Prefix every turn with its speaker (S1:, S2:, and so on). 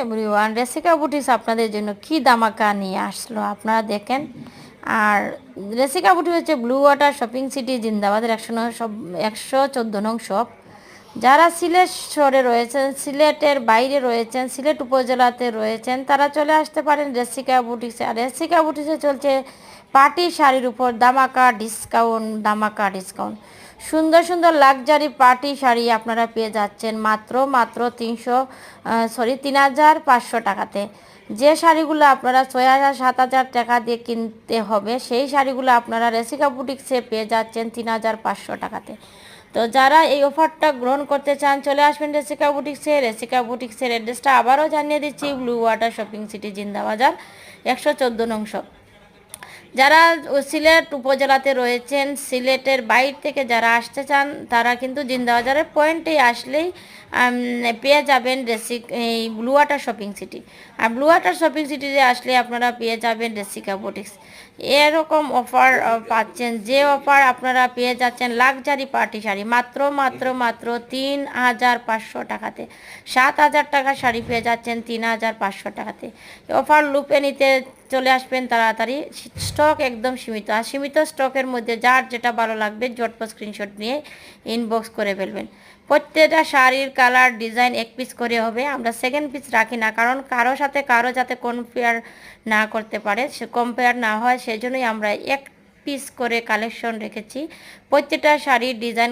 S1: Everyone, রেসিকা boutiques আপনাদের জন্য কি ধামাকা নিয়ে আসলো আপনারা দেখেন। আর রেসিকা বুটিক্স হচ্ছে ব্লু ওয়াটার শপিং সিটি জিন্দাবাদের 114 নং শপ। যারা সিলেট শহরে রয়েছেন, সিলেটের বাইরে রয়েছেন, সিলেট উপজেলাতে রয়েছেন, তারা চলে আসতে পারেন রেসিকা বুটিক্সে। আর রেসিকা বুটিক্সে চলছে পার্টি শাড়ির উপর ধামাকা ডিসকাউন্ট। সুন্দর সুন্দর লাক্সারি পার্টি শাড়ি আপনারা পেয়ে যাচ্ছেন মাত্র 3,500 টাকাতে। যে শাড়িগুলো আপনারা 6,000 7,000 টাকা দিয়ে কিনতে হবে, সেই শাড়িগুলো আপনারা রেসিকা বুটিক্সে পেয়ে যাচ্ছেন 3,500 টাকাতে। তো যারা এই অফারটা গ্রহণ করতে চান চলে আসবেন রেসিকা বুটিক্সে। রেসিকা বুটিক্সের অ্যাড্রেসটা আবারও জানিয়ে দিচ্ছি, blue water shopping city Zindabazar 114 নং শপ। যারা সিলেট উপজেলাতে রয়েছেন, সিলেটের বাইরে থেকে যারা আসতে চান, তারা কিন্তু জিন্দাবাজারের পয়েন্টেই আসলেই পেয়ে যাবেন এই ব্লু ওয়াটার শপিং সিটি। আর ব্লু ওয়াটার শপিং সিটিতে আসলে আপনারা পেয়ে যাবেন রেসিকা বুটিক্স। এরকম অফার পাচ্ছেন, যে অফার আপনারা পেয়ে যাচ্ছেন লাক্সারি পার্টি শাড়ি মাত্র 3,500 টাকাতে। 7,000 টাকার শাড়ি পেয়ে যাচ্ছেন 3,500 টাকাতে। অফার লুপে নিতে চলে আসবেন তাড়াতাড়ি, স্টক একদম সীমিত। আর সীমিত স্টকের মধ্যে যার যেটা ভালো লাগবে ঝটপট স্ক্রিনশট নিয়ে ইনবক্স করে ফেলবেন। প্রত্যেকটা শাড়ির কালার ডিজাইন এক পিস করে হবে, আমরা সেকেন্ড পিস রাখি না, কারণ কারো সাথে কারো যাতে কম্পেয়ার না করতে পারে, সে কম্পেয়ার না হয়, সেজন্যই আমরা এক পিস করে কালেকশন রেখেছি। প্রত্যেকটা শাড়ির ডিজাইন